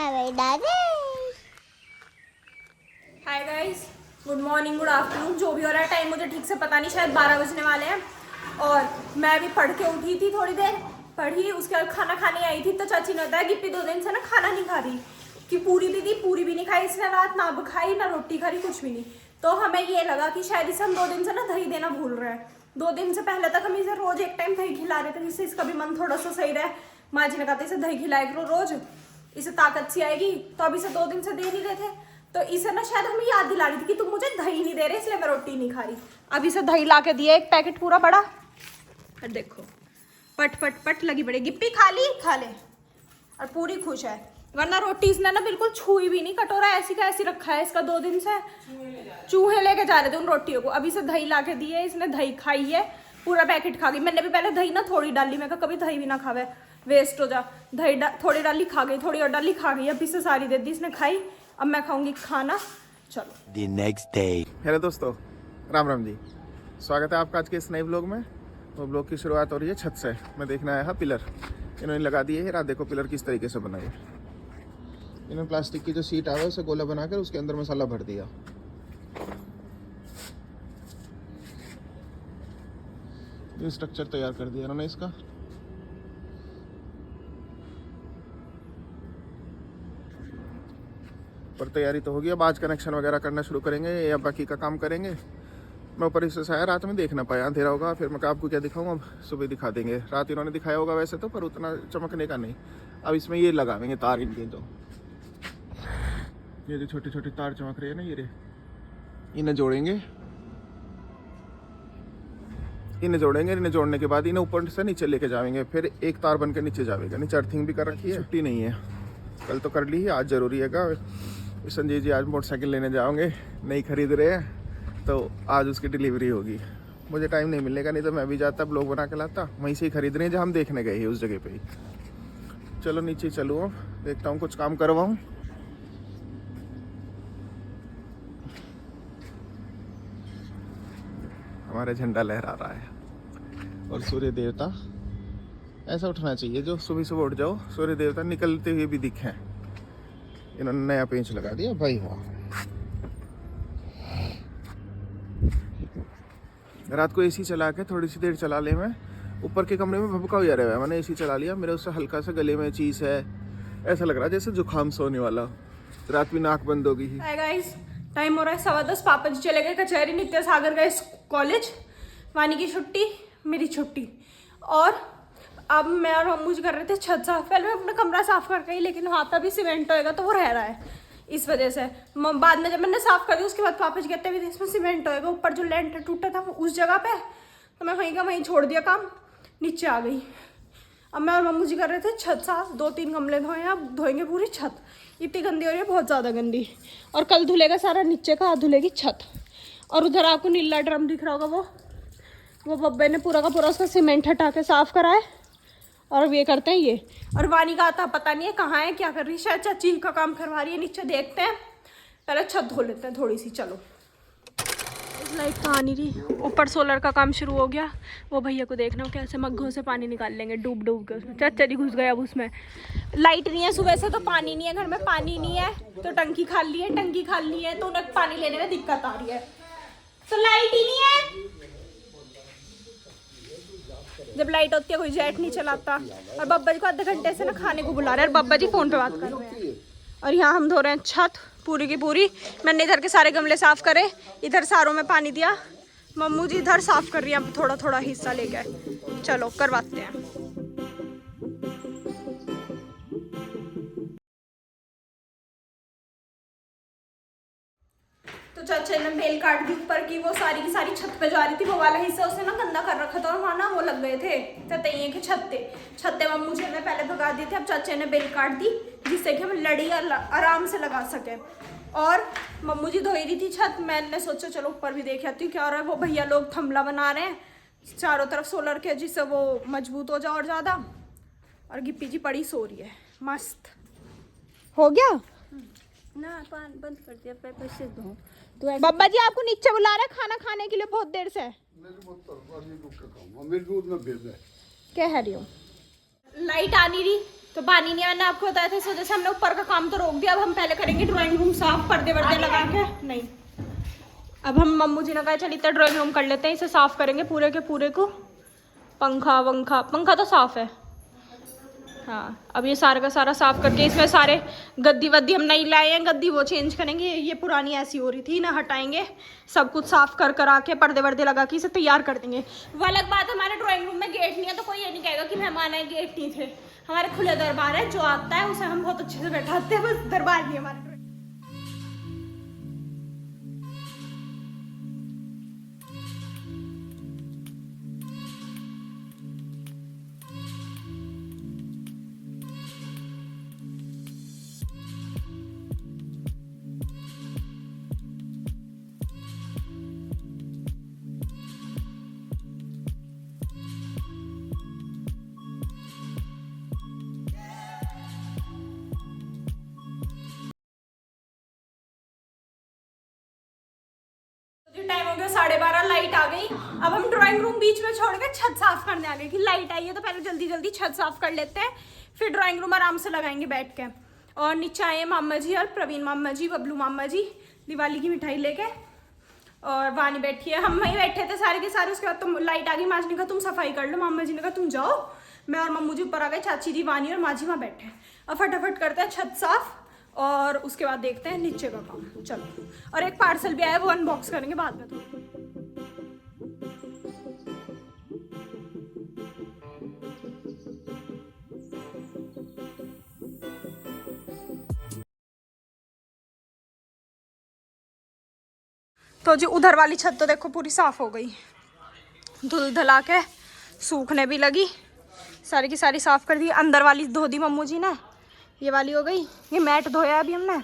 Hi guys, good morning, good afternoon, जो भी हो रहा है टाइम मुझे ठीक से पता नहीं, शायद 12 बजने वाले हैं। और मैं भी पढ़ के उठी थी, थोड़ी देर पढ़ी, उसके बाद खाना खाने आई थी। तो चाची ने बताया गिप्पी 2 दिन से ना खाना नहीं खा रही, कि पूरी दीदी पूरी भी नहीं खाई इसने रात, ना खाई ना रोटी खा रही, कुछ भी नहीं। तो हमें ये लगा कि शायद इसे हम 2 दिन से ना दही देना भूल रहे हैं। 2 दिन से पहले तक हम इसे रोज एक टाइम दही खिला रहे थे, जिससे इसका भी मन थोड़ा सा सही रहे। माँ जी ने कहा था इसे दही खिलाया करो रोज, इसे ताकत सी आएगी। तो अब इसे 2 दिन से दे नहीं रहे थे, तो इसे ना शायद हमें याद दिला रही थी कि तुम मुझे दही नहीं दे रहे, इसलिए मैं रोटी नहीं खा रही। अब इसे दही ला के दिया, एक पैकेट पूरा बड़ा। और देखो पट पट पट लगी पड़ी, गिप्पी खा ली, खा ले, और पूरी खुश है। वरना रोटी इसने ना बिल्कुल छुई भी नहीं, कटोरा ऐसी का ऐसी रखा है इसका 2 दिन से। चूहे लेके जा रहे थे उन रोटियों को। अभी इसे दही ला के दिए, इसने दही खाई है, पूरा पैकेट खा गई। मैंने भी पहले दही ना थोड़ी डाली, मैं कभी दही भी ना खावे, वेस्ट हो जा। दही थोड़ी डाली, खा गई, थोड़ी और डाली, खा गई। अभी से सारी दे दी इसने, खाई। अब मैं खाऊंगी खाना। चलो। The next day. हेलो दोस्तों, राम राम जी। स्वागत है आपका आज के इस नए ब्लॉग में। तो ब्लॉग की शुरुआत हो रही है छत से। मैं देखने आया था पिलर, इन्होंने लगा दिए है। रात देखो पिलर किस तरीके से बनाई है। इन्होंने प्लास्टिक की जो सीट आया उसे गोला बनाकर उसके अंदर मसाला भर दिया। ये स्ट्रक्चर तैयार कर दिया इन्होंने इसका। पर तैयारी तो होगी, अब आज कनेक्शन वगैरह करना शुरू करेंगे या बाकी का काम करेंगे। मैं ऊपर इससे आया, रात में देख ना पाया, अंधेरा होगा, फिर मैं आपको क्या दिखाऊंगा, अब सुबह दिखा देंगे। रात इन्होंने दिखाया होगा वैसे तो, पर उतना चमकने का नहीं। अब इसमें ये लगाएंगे तार इनके, तो ये जो छोटे छोटे तार चमक रहे हैं ना, ये इन्हें जोड़ेंगे। इन्हें जोड़ने के बाद इन्हें ऊपर से नीचे लेके जाएंगे, फिर एक तार बनकर नीचे जाएगा। नीचे अर्थिंग भी कर रखी है, छुट्टी नहीं है, कल तो कर ली है, आज जरूरी है। संजय जी आज मोटरसाइकिल लेने जाओगे, नहीं खरीद रहे हैं, तो आज उसकी डिलीवरी होगी। मुझे टाइम नहीं मिलेगा, नहीं तो मैं भी जाता, ब्लॉग बना के लाता। वहीं से ही खरीद रहे हैं जहाँ हम देखने गए हैं, उस जगह पे ही। चलो नीचे चलूँ, अब देखता हूँ कुछ काम करवाऊँ। हमारा झंडा लहरा रहा है और सूर्य देवता ऐसा उठना चाहिए जो सुबह सुबह उठ जाओ, सूर्य देवता निकलते हुए भी दिखें। इन्होंने नया पेंच लगा दिया भाई, वाह। रात को एसी चला के थोड़ी सी देर चला ले, मैं ऊपर के कमरे में भभका हुआ रहा है, मैंने एसी चला लिया। मेरे उससे हल्का सा गले में चीज है, ऐसा लग रहा है जैसे जुकाम सोने वाला। रात में नाक बंद होगी। हाय गाइस, टाइम हो रहा है 10:15। पापा जी चले गए कचहरी, नित्य सागर गए कॉलेज। वानी की छुट्टी, मेरी छुट्टी। और अब मैं और हम कर रहे थे छत साफ। पहले मैं अपना कमरा साफ करके ही, लेकिन वहाँ पर भी सीमेंट होएगा तो वो रह रहा है, इस वजह से। बाद में जब मैंने साफ कर दिया उसके बाद पापा जी कहते भी थे इसमें सीमेंट होएगा। ऊपर जो लेंटर टूटा था उस जगह पे, तो मैं वहीं का वहीं छोड़ दिया काम, नीचे आ गई। अब मैं और मम्मू जी कर रहे थे छत साफ। 2-3 गमले धोए, अब धोएंगे पूरी छत। इतनी गंदी हो रही है, बहुत ज़्यादा गंदी। और कल धुलेगा सारा नीचे का, धुलेगी छत। और उधर आपको नीला ड्रम दिख रहा होगा, वो बब्बे ने पूरा का पूरा उसका सीमेंट हटा के साफ करा है। और अब ये करते हैं ये। और वानी का आता पता नहीं है कहाँ है, क्या कर रही है, शायद चाची का काम करवा रही है नीचे। देखते हैं, पहले छत धो लेते हैं थोड़ी सी। चलो। लाइट कहाँ नहीं रही, ऊपर सोलर का काम शुरू हो गया। वो भैया को देखना कैसे मग्घों से पानी निकाल लेंगे डूब डूब के उसमें। चाचा जी घुस गए अब उसमें। लाइट नहीं है सुबह से, तो पानी नहीं है घर में। पानी नहीं है तो टंकी खाली है, टंकी खाली है तो उन्हें पानी लेने में दिक्कत आ रही है। तो लाइट ही नहीं है, जब लाइट होती है कोई जेट नहीं चलाता। और बब्बा जी को आधे घंटे से ना खाने को बुला रहे हैं, और बब्बा जी फोन पे बात कर रहे हैं। और यहाँ हम धो रहे हैं छत पूरी की पूरी। मैंने इधर के सारे गमले साफ करे, इधर सारों में पानी दिया। मम्मू जी इधर साफ कर रही है, थोड़ा थोड़ा हिस्सा ले गए। चलो करवाते हैं। तो चाचा ने बेल काट दी ऊपर की, वो सारी की सारी छत पे जा रही थी। वो वाला हिस्सा उसने ना गंदा कर रखा था, और वहाँ ना वो लग गए थे ततैये के छत्ते मम्मू जी ने पहले भगा दिए थे। अब चाचा ने बेल काट दी, जिससे कि हम लड़ी आराम से लगा सके। और मम्मू जी धोई रही थी छत, मैंने सोचा चलो ऊपर भी देख आती हूँ क्या हो रहा है। वो भैया लोग थमला बना रहे हैं चारों तरफ सोलर के, जिससे वो मजबूत हो जाए और ज़्यादा। और गिप्पी जी पड़ी सो रही है, मस्त हो गया ना। पान बंद कर दिया, पैसे से दो। तो बब्बा जी आपको नीचे बुला रहे हैं खाना खाने के लिए बहुत देर से। कह रही हूँ लाइट आ नहीं रही, तो पानी नहीं आना, आपको बताया था, इस वजह से हमने ऊपर का काम तो रोक दिया। अब हम पहले करेंगे ड्राइंग रूम साफ, पर्दे वर्दे लगा के। नहीं, अब हम मम्मू जी ने कहा चल इतना ड्राइंग रूम कर लेते हैं, इसे साफ करेंगे पूरे के पूरे को। पंखा तो साफ है। हाँ, अब ये सारा का सारा साफ करके इसमें सारे गद्दी वद्दी हम नहीं लाए हैं, गद्दी वो चेंज करेंगे। ये पुरानी ऐसी हो रही थी ना, हटाएंगे, सब कुछ साफ कर करा के पर्दे वर्दे लगा के इसे तैयार कर देंगे। वो अलग बात, हमारे ड्राइंग रूम में गेट नहीं है तो कोई ये नहीं कहेगा कि मेहमान आए गेट नहीं थे। हमारे खुले दरबार है, जो आता है उसे हम बहुत अच्छे से बैठाते हैं, बस दरबार नहीं हमारे। टाइम हो गया 12:30, लाइट आ गई। अब हम ड्राइंग रूम बीच में छोड़ के छत साफ करने आ गए कि लाइट आई है तो पहले जल्दी जल्दी छत साफ कर लेते हैं, फिर ड्राइंग रूम आराम से लगाएंगे बैठ के। और नीचे आए मामा जी और प्रवीण मामा जी, बबलू मामा जी दिवाली की मिठाई लेके, और वानी बैठी है। हम वहीं बैठे थे सारे के सारे। उसके बाद तो लाइट आ गई, माँ जी ने कहा तुम सफाई कर लो, मामा जी ने कहा तुम जाओ। मैं और मम्मू जी ऊपर आ गए, चाची जी, वानी और माँ जी वहाँ बैठे। अब फटाफट करते हैं छत साफ और उसके बाद देखते हैं नीचे का काम। चलो, और एक पार्सल भी आया, वो अनबॉक्स करेंगे बाद में। तो जी उधर वाली छत तो देखो पूरी साफ हो गई, धुल धला के सूखने भी लगी, सारी की सारी साफ कर दी। अंदर वाली धो दी मम्मू जी ने, ये वाली हो गई। ये मैट धोया अभी हमने,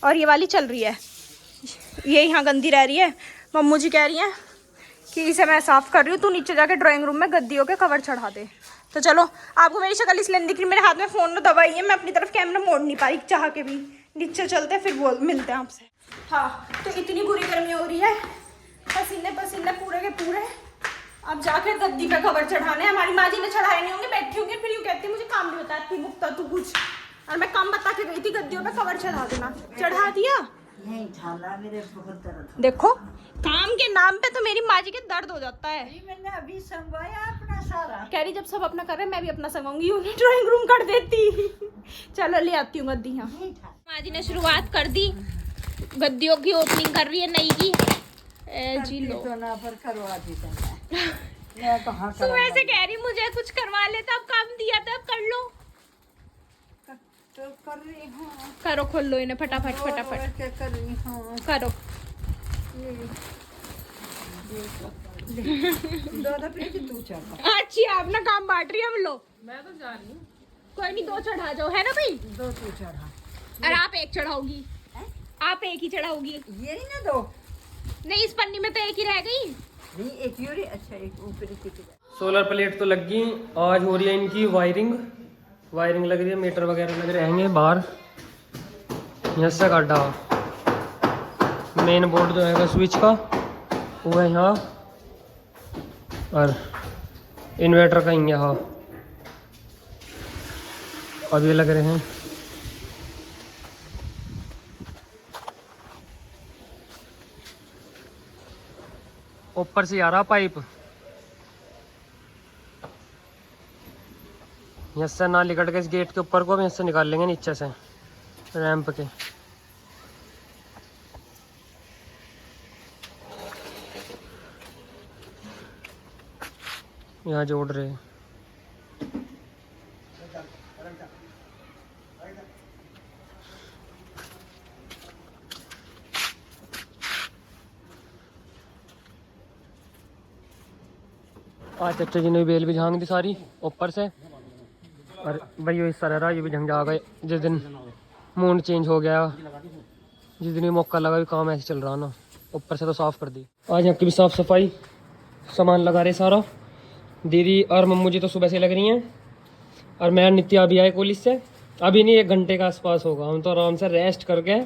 और ये वाली चल रही है, ये यहाँ गंदी रह रही है। मम्मू जी कह रही हैं कि इसे मैं साफ कर रही हूँ, तू नीचे जाके ड्राइंग रूम में गद्दियों के कवर चढ़ा दे। तो चलो, आपको मेरी शक्ल इसलिए नहीं दिख रही, मेरे हाथ में फ़ोन दबाई है, मैं अपनी तरफ कैमरा मोड़ नहीं पा रही चाह के भी। नीचे चलते हैं, फिर मिलते हैं आपसे। हाँ, तो इतनी बुरी गर्मी हो रही है, पसीने पसीने पूरे के पूरे। अब जाके गद्दी पे कवर चढ़ाने। हमारी माँ जी ने चढ़ाए नहीं होंगे, बैठी होंगी, फिर यूँ कहती मुझे काम नहीं बताती, मुक्ता तू कुछ। और मैं काम बता के गई थी गद्दियों पे कवर चढ़ा देना, चढ़ा दिया। नहीं झाला, मेरे बहुत दर्द। देखो, काम के नाम पे तो मेरी माँ जी के दर्द हो जाता है। मैंने अभी संगवाया अपना सारा। कह रही जब सब अपना कर रहे हैं मैं भी अपना संगाऊंगी, यूँ ड्राइंग रूम कर देती। चलो ले आती हूँ गद्दियाँ। माँ जी ने शुरुआत कर दी, गद्दियों की ओपनिंग कर रही है नई की। जी लो, तो ना पर करवा दी मैं कहाँ तू ऐसे कह रही मुझे कुछ करवा लेता, अब काम दिया था अब कर लो। तो कर रही हूँ। करो, खोल लो इन्हें फटाफट फटाफट क्या कर रही हूँ। करो। तू चढ़ा। अच्छी आप ना काम बांट रही है हम लोग। मैं तो जा रही हूँ। कोई नहीं, 2 चढ़ा जाओ, है ना भाई। 2 तू चढ़ा। और आप 1 चढ़ाओगी, आप 1 ही चढ़ाओगी। ये ही ना 2 नहीं, इस पन्नी में तो 1 ही रह गई। नहीं, एक यूरी। अच्छा, एक ऊपर की। सोलर प्लेट तो लग गई, आज हो रही है इनकी वायरिंग लग रही है, मीटर वगैरह लग रहे हैं बाहर। यहाँ से काटा मेन बोर्ड जो है स्विच का वो है यहाँ, और इन्वर्टर का ही यहाँ। अब ये लग रहे हैं ऊपर से आ रहा पाइप, यहाँ से ना लिकट के इस गेट के ऊपर को हम यहाँ से निकाल लेंगे नीचे से रैंप के। यहाँ जोड़ रहे हैं। आज चाचा जी ने बेल भी झांक दी सारी ऊपर से, और भाई इस तरह ये भी झंझा गए। जिस दिन मूड चेंज हो गया, जिस दिन भी मौका लगा भी काम ऐसे चल रहा ना, ऊपर से तो साफ़ कर दी। आज यहाँ की भी साफ़ सफाई, सामान लगा रहे सारा। दीदी और मम्मू जी तो सुबह से लग रही हैं, और मैं नित्या अभी आए कॉलेज से। अभी नहीं, 1 घंटे के आसपास होगा। हम तो आराम से रेस्ट करके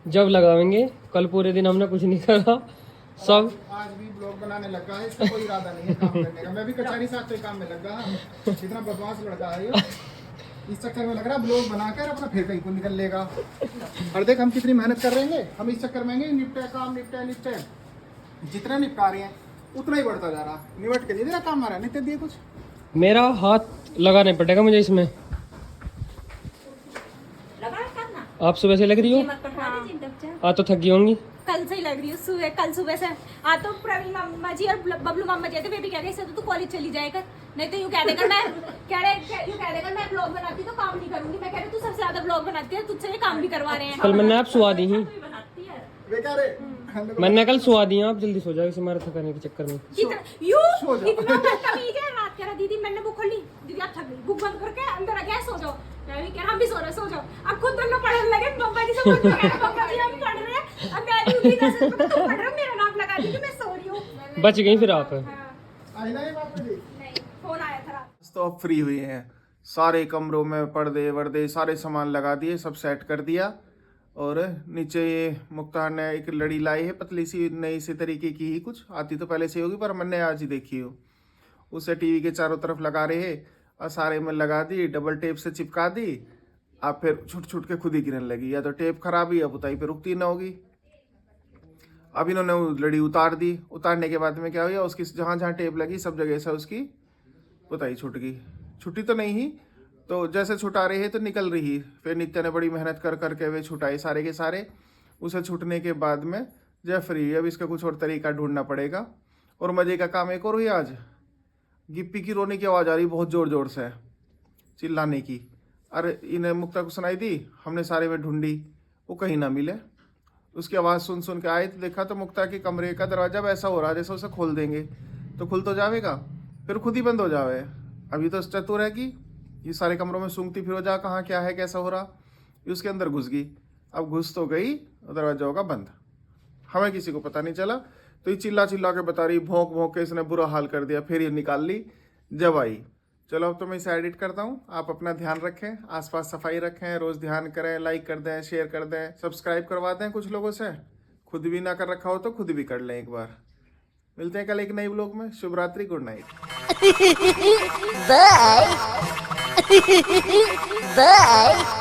जब लगावेंगे। कल पूरे दिन हमने कुछ नहीं करा, सब आज भी ब्लॉग बनाने लगा है, इसका कोई इरादा नहीं है काम करने का। मैं भी कचहरी साथ काम में लगा, इतना बदमाश लड़का है ये। इस चक्कर में लग रहा है ब्लॉग बनाकर अपना फिर कहीं को निकल लेगा। और देख हम कितनी मेहनत कर रहे हैं, हम इस चक्कर में निपटे काम निपटे जितना निपटा रहे हैं उतना ही बढ़ता जा रहा। निपट के नहीं दे रहा काम हमारा, नहीं दिए कुछ। मेरा हाथ लगाना पड़ेगा मुझे इसमें। आप सुबह से लग रही हो? आप तो थक गई होंगी। कल से ही लग रही हूँ, कल सुबह से। आ तो प्रवीण मामा जी और बबलू मामा जी थे, वे भी कह रहे इससे तो तू कॉलेज चली जाएगा, नहीं तो यूँ कह देगा मैं ब्लॉग बनाती तो काम नहीं करूंगी। मैं कह रही तू सबसे ज्यादा ब्लॉग बनाती है, तुझसे ये काम भी करवा रहे हैं। कल मैंने आप सुहा दी ही, बेकार मैंने कल सुहा दी। आप जल्दी सो जाओ इसे मारा थकाने के चक्कर में। इतना बदतमीज है। रात कह रहा दीदी मैंने बुक खोल ली, दीदी आप थक गई, बुक बंद करके अंदर आ गया, सो जाओ। मैं भी कह रहा हम भी सो रहे, सो जाओ। अब खुद दोनों पढ़ने लगे, मम्मा जी से बोल रहे हैं मम्मा जी हम पढ़ रहे हैं, अब मैं भी उठी दस तुम पढ़ रहे हो, मेरा नाम लगा दी कि मैं सो रही हूँ। बच गई फिर आप। नहीं, फोन आया था रात। तो अब फ्री हुए हैं, सारे कमरों में पर्दे वर्दे सारे सामान लगा दिए, सब सेट कर दिया। और नीचे ये मुख्तार ने एक लड़ी लाई है, पतली सी नई सी तरीके की ही, कुछ आती तो पहले से होगी पर मैंने आज ही देखी हो। उसे टीवी के चारों तरफ लगा रहे हैं और सारे में लगा दी, डबल टेप से चिपका दी। अब फिर छुट छुट के खुद ही गिरने लगी, या तो टेप खराब ही, अब उताई पे रुकती ना होगी। अब इन्होंने वो लड़ी उतार दी, उतारने के बाद में क्या हुआ, उसकी जहाँ जहाँ टेप लगी सब जगह से उसकी पुताई छूट गई। छुट्टी तो नहीं ही, तो जैसे छुटा रहे तो निकल रही। फिर नित्या ने बड़ी मेहनत कर करके वे छुटाए सारे के सारे। उसे छुटने के बाद में जब फ्री, अब इसका कुछ और तरीका ढूंढना पड़ेगा। और मजे का काम एक और हुई आज, गिप्पी की रोने की आवाज़ आ रही बहुत ज़ोर ज़ोर से, चिल्लाने की। अरे इन्हें मुक्ता को सुनाई दी, हमने सारे में ढूंढी, वो कहीं ना मिले। उसकी आवाज़ सुन सुन के आए तो देखा तो मुक्ता के कमरे का दरवाज़ा वैसा हो रहा जैसे उसे खोल देंगे तो खुल तो जाएगा, फिर खुद ही बंद हो जावे। अभी तो चतुर है कि ये सारे कमरों में सूंघती फिर हो जा, कहाँ क्या है कैसा हो रहा, ये उसके अंदर घुस गई। अब घुस तो गई, दरवाजा होगा बंद, हमें किसी को पता नहीं चला। तो ये चिल्ला चिल्ला के बता रही, भौंक भौंक के इसने बुरा हाल कर दिया। फिर ये निकाल ली जब आई। चलो अब तो मैं इसे एडिट करता हूँ। आप अपना ध्यान रखें, आसपास सफाई रखें, रोज़ ध्यान करें, लाइक कर दें, शेयर कर दें, सब्सक्राइब करवा दें कुछ लोगों से। खुद भी ना कर रखा हो तो खुद भी कर लें एक बार। मिलते हैं कल एक नई व्लॉग में। शुभ रात्रि, गुड नाइट, Bye. Bye.